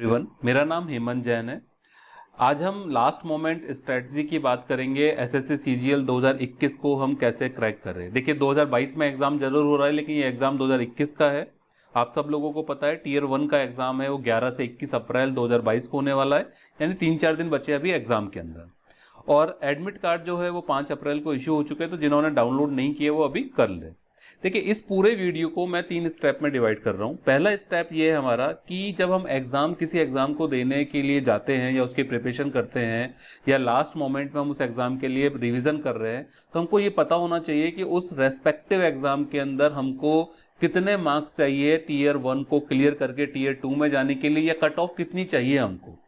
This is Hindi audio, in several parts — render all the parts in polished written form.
एवरीवन, मेरा नाम हेमंत जैन है। आज हम लास्ट मोमेंट स्ट्रेटजी की बात करेंगे। एसएससी सीजीएल 2021 को हम कैसे क्रैक कर रहे हैं। देखिए 2022 में एग्जाम जरूर हो रहा है, लेकिन ये एग्जाम 2021 का है। आप सब लोगों को पता है टीयर 1 का एग्जाम है, वो 11 से 21 अप्रैल 2022 को होने वाला है, यानी 3-4 दिन बचे अभी एग्जाम के अंदर। और एडमिट कार्ड जो है वो 5 अप्रैल को इश्यू हो चुके हैं, तो जिन्होंने डाउनलोड नहीं किए वो अभी कर ले। देखिए इस पूरे वीडियो को मैं 3 स्टेप में डिवाइड कर रहा हूँ। पहला स्टेप ये है हमारा कि जब हम किसी एग्जाम को देने के लिए जाते हैं या उसकी प्रिपरेशन करते हैं या लास्ट मोमेंट में हम उस एग्जाम के लिए रिवीजन कर रहे हैं, तो हमको ये पता होना चाहिए कि उस रेस्पेक्टिव एग्जाम के अंदर हमको कितने मार्क्स चाहिए टीयर 1 को क्लियर करके टीयर 2 में जाने के लिए, या कट ऑफ कितनी चाहिए हमको।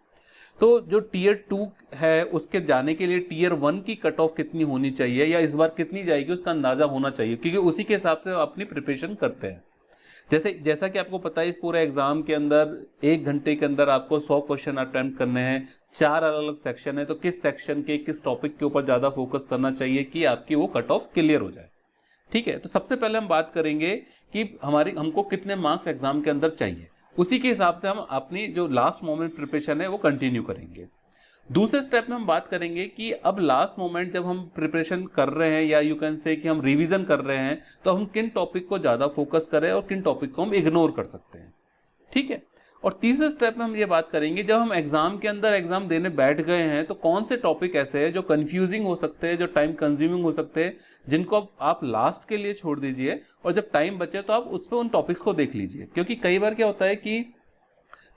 तो जो टीयर 2 है उसके जाने के लिए टीयर 1 की कट ऑफ कितनी होनी चाहिए या इस बार कितनी जाएगी उसका अंदाजा होना चाहिए, क्योंकि उसी के हिसाब से अपनी प्रिपरेशन करते हैं। जैसा कि आपको पता है इस पूरे एग्जाम के अंदर 1 घंटे के अंदर आपको 100 क्वेश्चन अटेम्प्ट करने हैं। 4 अलग अलग सेक्शन है, तो किस सेक्शन के किस टॉपिक के ऊपर ज्यादा फोकस करना चाहिए कि आपकी वो कट ऑफ क्लियर हो जाए। ठीक है, तो सबसे पहले हम बात करेंगे कि हमको कितने मार्क्स एग्जाम के अंदर चाहिए, उसी के हिसाब से हम अपनी जो लास्ट मोमेंट प्रिपरेशन है वो कंटिन्यू करेंगे। दूसरे स्टेप में हम बात करेंगे कि अब लास्ट मोमेंट जब हम प्रिपरेशन कर रहे हैं या यू कैन से कि हम रिवीजन कर रहे हैं, तो हम किन टॉपिक को ज्यादा फोकस करें और किन टॉपिक को हम इग्नोर कर सकते हैं। ठीक है, और तीसरे स्टेप में हम ये बात करेंगे जब हम एग्जाम के अंदर एग्जाम देने बैठ गए हैं तो कौन से टॉपिक ऐसे हैं जो कंफ्यूजिंग हो सकते हैं, जो टाइम कंज्यूमिंग हो सकते हैं, जिनको आप लास्ट के लिए छोड़ दीजिए और जब टाइम बचे तो आप उस पर उन टॉपिक्स को देख लीजिए। क्योंकि कई बार क्या होता है कि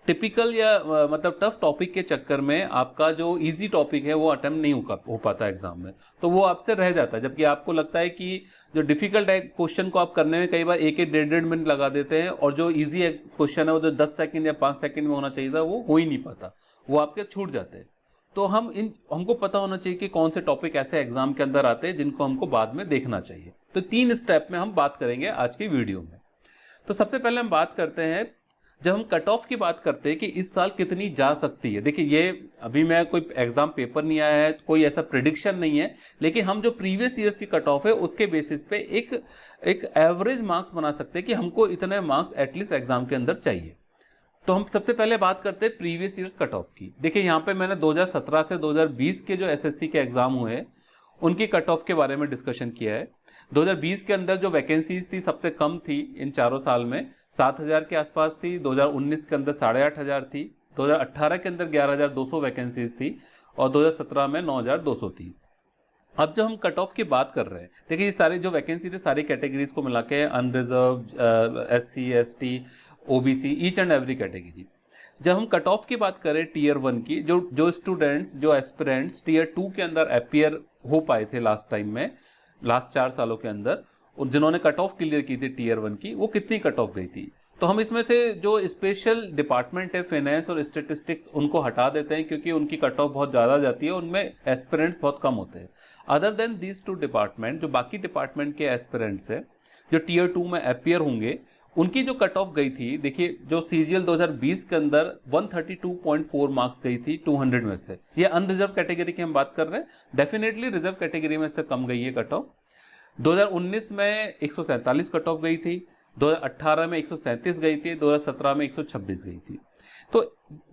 टिपिकल या मतलब टफ टॉपिक के चक्कर में आपका जो इजी टॉपिक है वो अटेम्प्ट नहीं हो पाता एग्जाम में, तो वो आपसे रह जाता है। जबकि आपको लगता है कि जो डिफिकल्ट है क्वेश्चन को आप करने में कई बार 1-1, 1.5 मिनट लगा देते हैं, और जो इजी क्वेश्चन है वो जो 10 सेकंड या 5 सेकंड में होना चाहिए था वो हो ही नहीं पाता, वो आपके छूट जाते हैं। तो हमको पता होना चाहिए कि कौन से टॉपिक ऐसे एग्जाम के अंदर आते हैं जिनको हमको बाद में देखना चाहिए। तो 3 स्टेप में हम बात करेंगे आज की वीडियो में। तो सबसे पहले हम बात करते हैं, जब हम कट ऑफ की बात करते हैं कि इस साल कितनी जा सकती है। देखिए ये अभी मैं कोई एग्जाम पेपर नहीं आया है, कोई ऐसा प्रिडिक्शन नहीं है, लेकिन हम जो प्रीवियस ईयर्स की कट ऑफ है उसके बेसिस पे एक एवरेज मार्क्स बना सकते हैं कि हमको इतने मार्क्स एटलीस्ट एग्जाम के अंदर चाहिए। तो हम सबसे पहले बात करते हैं प्रीवियस ईयर्स कट ऑफ की। देखिए यहाँ पे मैंने 2017 से 2020 के जो एसएससी के एग्जाम हुए उनकी कट ऑफ के बारे में डिस्कशन किया है। 2020 के अंदर जो वैकेंसीज थी सबसे कम थी इन चारों साल में, 7,000 के आसपास थी। 2019 के अंदर 8,500 थी। 2018 के अंदर 11,200 वैकेंसीज थी और 2017 में 9,200 थी। अब जब हम कट ऑफ की बात कर रहे हैं, देखिए ये सारे जो वैकेंसी थे सारी कैटेगरीज को मिला के, unreserve, SC, ST, OBC, each and every category. जब हम कट ऑफ की बात करें टीयर 1 की, जो स्टूडेंट्स, जो एस्पिरेंट्स टीयर 2 के अंदर अपीयर हो पाए थे लास्ट टाइम में, लास्ट 4 सालों के अंदर, और जिन्होंने कट ऑफ क्लियर की थी टीयर 1 की, वो कितनी कट ऑफ गई थी। तो हम इसमें से जो स्पेशल डिपार्टमेंट है फाइनेंस और स्टेटिस्टिक्स उनको हटा देते हैं, क्योंकि उनकी कट ऑफ बहुत ज़्यादा जाती है, उनमें एस्पिरेंट्स बहुत कम होते हैं। अदर देन दीज 2 डिपार्टमेंट, जो बाकी डिपार्टमेंट के एस्पिरेंट्स है जो टीयर 2 में अपीयर होंगे, उनकी जो कट ऑफ गई थी, देखिए जो सीजीएल 2020 के अंदर 132.4 मार्क्स गई थी 200 में से। ये अनरिजर्व कैटेगरी की हम बात कर रहे हैं, डेफिनेटली रिजर्व कैटेगरी में से कम गई है कट ऑफ। 2019 में 147 कट ऑफ गई थी, 2018 में 137 गई थी, 2017 में 126 गई थी। तो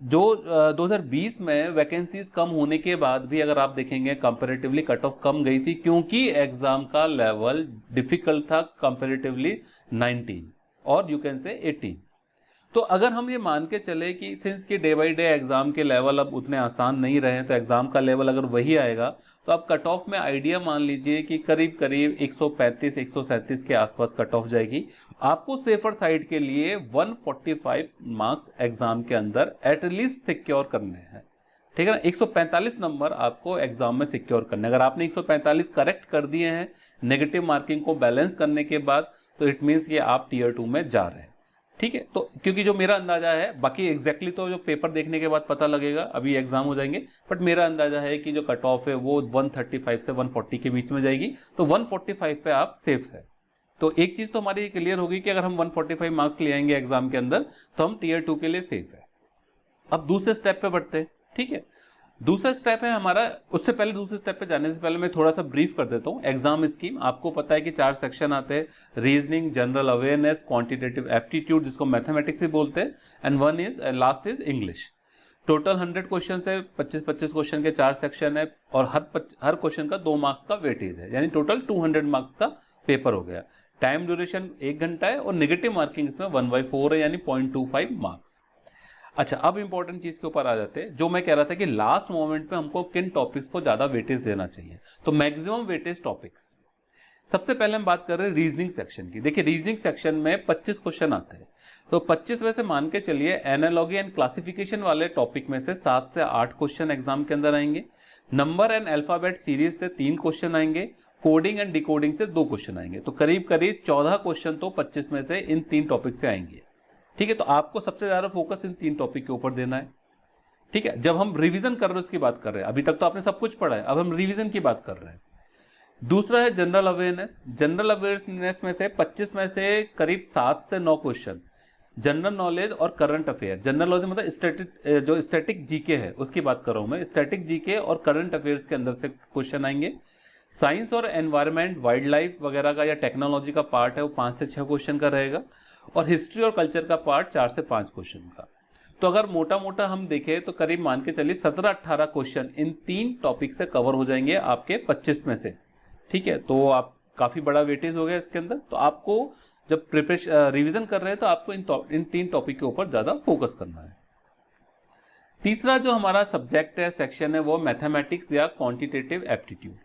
जो 2020 में वैकेंसीज कम होने के बाद भी अगर आप देखेंगे कंपैरेटिवली कट ऑफ कम गई थी, क्योंकि एग्जाम का लेवल डिफिकल्ट था कंपैरेटिवली 19 और यू कैन से 18। तो अगर हम ये मान के चले कि सिंस के डे बाई डे एग्जाम के लेवल अब उतने आसान नहीं रहे, तो एग्जाम का लेवल अगर वही आएगा तो आप कट ऑफ में आइडिया मान लीजिए कि करीब करीब 135-137 के आसपास कट ऑफ जाएगी। आपको सेफर साइड के लिए 145 मार्क्स एग्जाम के अंदर एटलीस्ट सिक्योर करने हैं। ठीक है ना, 145 नंबर आपको एग्जाम में सिक्योर करने। अगर आपने 145 करेक्ट कर दिए हैं नेगेटिव मार्किंग को बैलेंस करने के बाद, तो इट मीन्स कि आप टीयर 2 में जा रहे हैं। ठीक है, तो क्योंकि जो मेरा अंदाजा है, बाकी एग्जैक्टली तो जो पेपर देखने के बाद पता लगेगा, अभी एग्जाम हो जाएंगे, बट मेरा अंदाजा है कि जो कट ऑफ है वो 135 से 140 के बीच में जाएगी। तो 145 पे आप सेफ है। तो एक चीज तो हमारी क्लियर होगी कि अगर हम 145 मार्क्स ले आएंगे एग्जाम के अंदर तो हम टीयर 2 के लिए सेफ है। अब दूसरे स्टेप पे बढ़ते हैं। ठीक है, दूसरा स्टेप है हमारा, उससे पहले दूसरे स्टेप पे जाने से पहले मैं थोड़ा सा ब्रीफ कर देता हूँ। एग्जाम स्कीम आपको पता है कि 4 सेक्शन आते हैं, reasoning, general awareness, quantitative aptitude जिसको मैथमेटिक्स ही बोलते हैं, and one is last is English. Total 100 question है, 25-25 क्वेश्चन के 4 सेक्शन है, और हर क्वेश्चन का 2 मार्क्स का वेटेज है, यानी टोटल 200 मार्क्स का पेपर हो गया। टाइम ड्यूरेशन 1 घंटा है, और नेगेटिव मार्किंग इसमें 1/4 है, यानी 0.25 मार्क्स। अच्छा, अब इंपॉर्टेंट चीज के ऊपर आ जाते हैं, जो मैं कह रहा था कि लास्ट मोमेंट पे हमको किन टॉपिक्स को ज्यादा वेटेज देना चाहिए। तो मैक्सिमम वेटेज टॉपिक्स, सबसे पहले हम बात कर रहे हैं रीजनिंग सेक्शन की। देखिए रीजनिंग सेक्शन में 25 क्वेश्चन आते हैं, तो 25 में से मान के चलिए एनालॉजी एंड क्लासिफिकेशन वाले टॉपिक में से 7 से 8 क्वेश्चन एग्जाम के अंदर आएंगे, नंबर एंड अल्फाबेट सीरीज से 3 क्वेश्चन आएंगे, कोडिंग एंड डिकोडिंग से 2 क्वेश्चन आएंगे। तो करीब करीब 14 क्वेश्चन तो 25 में से इन 3 टॉपिक से आएंगे। ठीक है, तो आपको सबसे ज्यादा फोकस इन 3 टॉपिक के ऊपर देना है। ठीक है, जब हम रिवीजन कर रहे हैं उसकी बात कर रहे हैं, अभी तक तो आपने सब कुछ पढ़ा है, अब हम रिवीजन की बात कर रहे हैं। दूसरा है जनरल अवेयरनेस। जनरल अवेयरनेस में से 25 में से करीब 7 से 9 क्वेश्चन जनरल नॉलेज और करंट अफेयर। जनरल नॉलेज मतलब जो स्टैटिक जीके है उसकी बात कर रहा हूं मैं, स्टैटिक जीके और करंट अफेयर्स के अंदर से क्वेश्चन आएंगे। साइंस और एनवायरमेंट, वाइल्ड लाइफ वगैरह का या टेक्नोलॉजी का पार्ट है वो 5 से 6 क्वेश्चन का रहेगा, और हिस्ट्री और कल्चर का पार्ट 4 से 5 क्वेश्चन का। तो अगर मोटा मोटा हम देखें तो करीब मान के चलिए 17-18 क्वेश्चन इन 3 टॉपिक से कवर हो जाएंगे आपके 25 में से। ठीक है, तो आप काफी बड़ा वेटेज हो गया इसके अंदर। तो आपको जब प्रिपरेशन रिवीजन कर रहे हैं तो आपको इन 3 टॉपिक के ऊपर ज्यादा फोकस करना है। तीसरा जो हमारा सब्जेक्ट है, सेक्शन है, वो मैथमेटिक्स या क्वांटिटेटिव एप्टीट्यूड।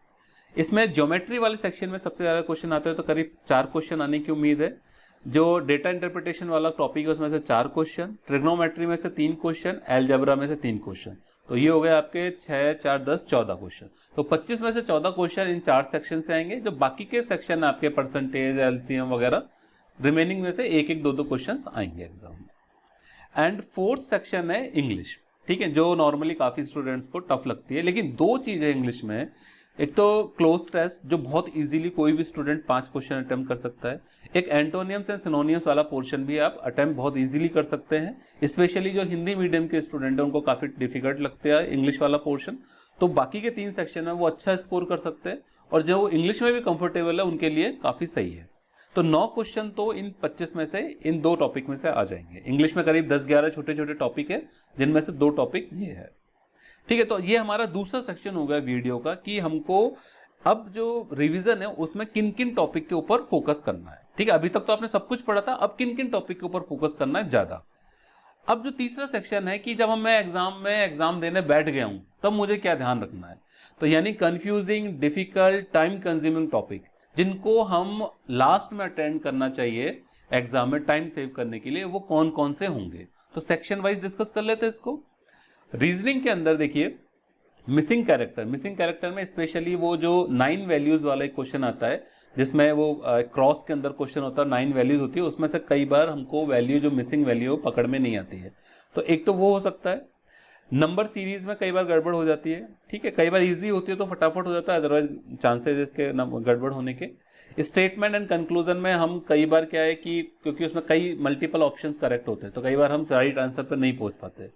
इसमें ज्योमेट्री वाले सेक्शन में सबसे ज्यादा क्वेश्चन आते हैं, तो करीब 4 क्वेश्चन आने की उम्मीद है। जो डेटा इंटरप्रिटेशन वाला टॉपिक है उसमें से 4 क्वेश्चन, ट्रिग्नोमेट्री में से 3 क्वेश्चन, अलजेब्रा में से 3 क्वेश्चन। तो ये हो गए आपके 6, 4, 10, 14 क्वेश्चन। तो 25 में से 14 क्वेश्चन इन 4 सेक्शन से आएंगे। जो बाकी के सेक्शन है आपके परसेंटेज, एलसीएम वगैरह, रिमेनिंग में से 1-1, 2-2 क्वेश्चन आएंगे एग्जाम में। एंड फोर्थ सेक्शन है इंग्लिश। ठीक है, जो नॉर्मली काफी स्टूडेंट्स को टफ लगती है, लेकिन 2 चीजें इंग्लिश में, एक तो क्लोज टेस्ट जो बहुत इजीली कोई भी स्टूडेंट 5 क्वेश्चन अटेम्प्ट कर सकता है, एक एंटोनियम्स एंड सिनोनियम्स वाला पोर्शन भी आप अटेम्प्ट बहुत इजीली कर सकते हैं। स्पेशली जो हिंदी मीडियम के स्टूडेंट हैं उनको काफी डिफिकल्ट लगता है इंग्लिश वाला पोर्शन, तो बाकी के 3 सेक्शन में वो अच्छा स्कोर कर सकते हैं, और जो इंग्लिश में भी कंफर्टेबल है उनके लिए काफी सही है। तो 9 क्वेश्चन तो इन 25 में से इन 2 टॉपिक में से आ जाएंगे। इंग्लिश में करीब 10-11 छोटे छोटे टॉपिक है, जिनमें से 2 टॉपिक ये है। ठीक है, तो ये हमारा दूसरा सेक्शन हो गया वीडियो का, कि हमको अब जो रिवीजन है उसमें किन किन टॉपिक के ऊपर फोकस करना है। ठीक है, अभी तक तो आपने सब कुछ पढ़ा था, अब किन किन टॉपिक के ऊपर फोकस करना है ज्यादा। अब जो तीसरा सेक्शन है कि जब मैं एग्जाम देने बैठ गया हूं तब मुझे क्या ध्यान रखना है, तो यानी confusing, difficult, time consuming topic जिनको हम लास्ट में अटेंड करना चाहिए एग्जाम में टाइम सेव करने के लिए, वो कौन कौन से होंगे। तो सेक्शन वाइज डिस्कस कर लेते हैं इसको। रीजनिंग के अंदर देखिए मिसिंग कैरेक्टर में स्पेशली वो जो 9 वैल्यूज वाला एक क्वेश्चन आता है, जिसमें वो क्रॉस के अंदर क्वेश्चन होता है, 9 वैल्यूज होती है, उसमें से कई बार हमको वैल्यू जो मिसिंग वैल्यू पकड़ में नहीं आती है। तो एक तो वो हो सकता है। नंबर सीरीज में कई बार गड़बड़ हो जाती है। ठीक है, कई बार इजी होती है तो फटाफट हो जाता है, अदरवाइज चांसेस इसके गड़बड़ होने के। स्टेटमेंट एंड कंक्लूजन में हम कई बार क्या है कि क्योंकि उसमें कई मल्टीपल ऑप्शंस करेक्ट होते हैं, तो कई बार हम राइट आंसर पर नहीं पहुंच पाते।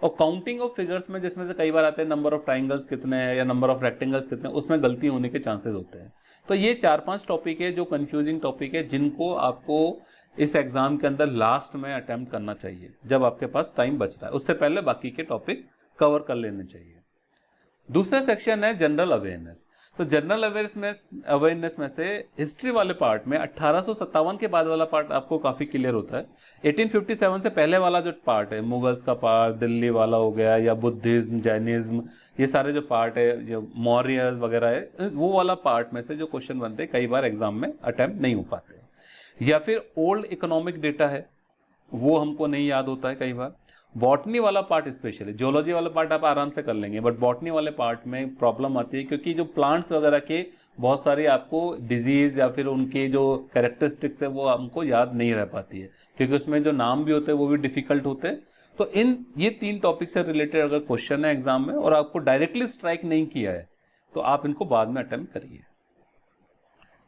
और काउंटिंग ऑफ फिगर्स में जिसमें से कई बार आते हैं नंबर ऑफ ट्राइंगल्स कितने हैं या नंबर ऑफ रेक्टेंगल्स कितने हैं, उसमें गलती होने के चांसेस होते हैं। तो ये 4-5 टॉपिक है जो कंफ्यूजिंग टॉपिक है, जिनको आपको इस एग्जाम के अंदर लास्ट में अटेम्प्ट करना चाहिए जब आपके पास टाइम बच रहा है, उससे पहले बाकी के टॉपिक कवर कर लेने चाहिए। दूसरा सेक्शन है जनरल अवेयरनेस। तो जनरल अवेयरनेस में से हिस्ट्री वाले पार्ट में 1857 के बाद वाला पार्ट आपको काफी क्लियर होता है। 1857 से पहले वाला जो पार्ट है, मुगल्स का पार्ट, दिल्ली वाला हो गया, या बुद्धिज्म, जैनिज्म, ये सारे जो पार्ट है, जो मौर्य वगैरह है, वो वाला पार्ट में से जो क्वेश्चन बनते हैं कई बार एग्जाम में अटेम्प्ट नहीं हो पाते। या फिर ओल्ड इकोनॉमिक डेटा है, वो हमको नहीं याद होता है कई बार। बॉटनी वाला पार्ट, स्पेशली जियोलॉजी वाला पार्ट आप आराम से कर लेंगे, बट बॉटनी वाले पार्ट में प्रॉब्लम आती है, क्योंकि जो प्लांट्स वगैरह के बहुत सारे आपको डिजीज या फिर उनके जो कैरेक्टरिस्टिक्स है वो हमको याद नहीं रह पाती है, क्योंकि उसमें जो नाम भी होते हैं वो भी डिफिकल्ट होते हैं। तो ये 3 टॉपिक से रिलेटेड अगर क्वेश्चन है एग्जाम में और आपको डायरेक्टली स्ट्राइक नहीं किया है तो आप इनको बाद में अटेम्प्ट करिए।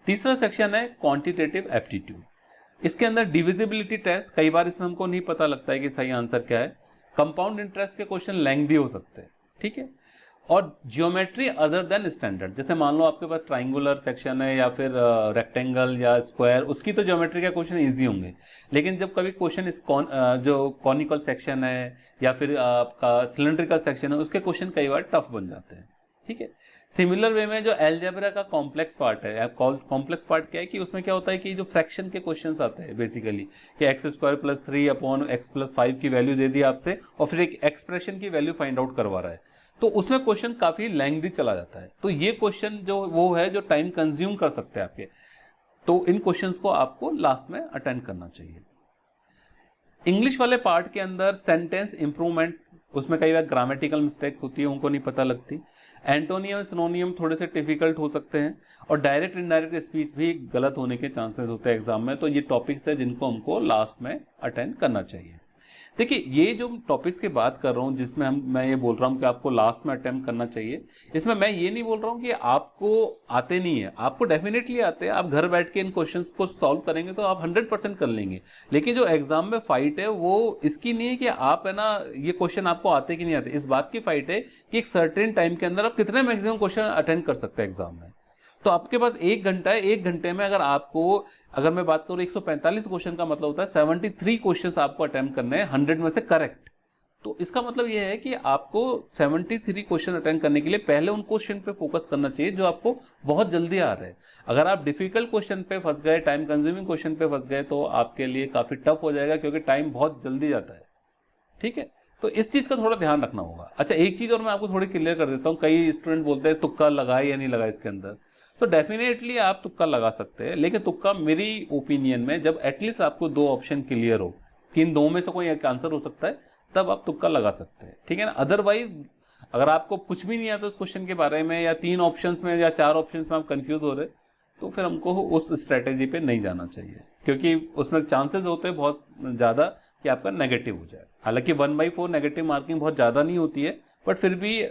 तीसरा सेक्शन है क्वांटिटेटिव एप्टीट्यूड। इसके अंदर डिविजिबिलिटी टेस्ट, कई बार इसमें हमको नहीं पता लगता है कि सही आंसर क्या है। कंपाउंड इंटरेस्ट के क्वेश्चन लेंथी हो सकते हैं। ठीक है, और जियोमेट्री अदर देन स्टैंडर्ड, जैसे मान लो आपके पास ट्राइंगुलर सेक्शन है या फिर रेक्टेंगल या स्क्वायर, उसकी तो ज्योमेट्री का क्वेश्चन इजी होंगे। लेकिन जब कभी क्वेश्चन इस जो कॉनिकल सेक्शन है या फिर आपका सिलेंड्रिकल सेक्शन है, उसके क्वेश्चन कई बार टफ बन जाते हैं। ठीक है, सिमिलर वे में जो एलजेब्रा का कॉम्प्लेक्स पार्ट है, कॉम्प्लेक्स पार्ट क्या है कि उसमें क्या होता है कि जो फ्रैक्शन के क्वेश्चंस आते हैं बेसिकली कि x² + 3/(x+5) की वैल्यू दे दी आपसे और फिर एक एक्सप्रेशन की वैल्यू फाइंड आउट करवा रहा है, तो उसमें क्वेश्चन काफी लेंथी चला जाता है। तो ये क्वेश्चन जो वो है जो टाइम कंज्यूम कर सकते हैं आपके, तो इन क्वेश्चंस को आपको लास्ट में अटेंड करना चाहिए। इंग्लिश वाले पार्ट के अंदर सेंटेंस इंप्रूवमेंट, उसमें कई बार ग्रामेटिकल मिस्टेक होती है, उनको नहीं पता लगती। एंटोनियम सिनोनियम थोड़े से डिफिकल्ट हो सकते हैं और डायरेक्ट इनडायरेक्ट स्पीच भी गलत होने के चांसेस होते हैं एग्जाम में। तो ये टॉपिक्स है जिनको हमको लास्ट में अटेंड करना चाहिए। देखिए, ये जो टॉपिक्स की बात कर रहा हूँ जिसमें मैं ये बोल रहा हूँ कि आपको लास्ट में अटेम्प्ट करना चाहिए, इसमें मैं ये नहीं बोल रहा हूँ कि आपको आते नहीं है, आपको डेफिनेटली आते हैं। आप घर बैठ के इन क्वेश्चंस को सॉल्व करेंगे तो आप 100% कर लेंगे। लेकिन जो एग्जाम में फाइट है वो इसकी नहीं है कि आप है ना ये क्वेश्चन आपको आते कि नहीं आते, इस बात की फाइट है कि एक सर्टेन टाइम के अंदर आप कितने मैक्सिमम क्वेश्चन अटेंड कर सकते हैं एग्जाम में। तो आपके पास 1 घंटा है, 1 घंटे में अगर मैं बात करूं 145 क्वेश्चन का मतलब होता है 73 क्वेश्चंस आपको अटेम्प्ट करने हैं 100 में से करेक्ट। तो इसका मतलब यह है कि आपको 73 क्वेश्चन अटेंड करने के लिए पहले उन क्वेश्चन पे फोकस करना चाहिए जो आपको बहुत जल्दी आ रहे हैं। अगर आप डिफिकल्ट क्वेश्चन पे फंस गए, टाइम कंज्यूमिंग क्वेश्चन पे फंस गए, तो आपके लिए काफी टफ हो जाएगा क्योंकि टाइम बहुत जल्दी जाता है। ठीक है, तो इस चीज का थोड़ा ध्यान रखना होगा। अच्छा, एक चीज और मैं आपको थोड़ी क्लियर कर देता हूँ, कई स्टूडेंट बोलते हैं तुक्का लगाए या नहीं लगाए इसके अंदर। तो डेफिनेटली आप तुक्का लगा सकते हैं, लेकिन तुक्का मेरी ओपिनियन में जब एटलीस्ट आपको 2 ऑप्शन क्लियर हो कि इन 2 में से कोई एक आंसर हो सकता है, तब आप तुक्का लगा सकते हैं। ठीक है ना, अदरवाइज अगर आपको कुछ भी नहीं आता उस क्वेश्चन के बारे में या 3 ऑप्शंस में या 4 ऑप्शंस में आप कंफ्यूज हो रहे, तो फिर हमको उस स्ट्रेटेजी पे नहीं जाना चाहिए, क्योंकि उसमें चांसेस होते हैं बहुत ज़्यादा कि आपका नेगेटिव हो जाए। हालांकि 1/4 नेगेटिव मार्किंग बहुत ज़्यादा नहीं होती है, बट फिर भी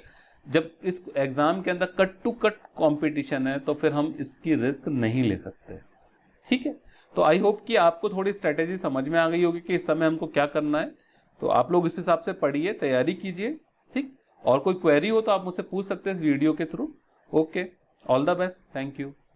जब इस एग्जाम के अंदर कट टू कट कंपटीशन है तो फिर हम इसकी रिस्क नहीं ले सकते। ठीक है, तो आई होप कि आपको थोड़ी स्ट्रेटेजी समझ में आ गई होगी कि इस समय हमको क्या करना है। तो आप लोग इस हिसाब से पढ़िए, तैयारी कीजिए। ठीक, और कोई क्वेरी हो तो आप मुझसे पूछ सकते हैं इस वीडियो के through. Okay, all the best, thank you.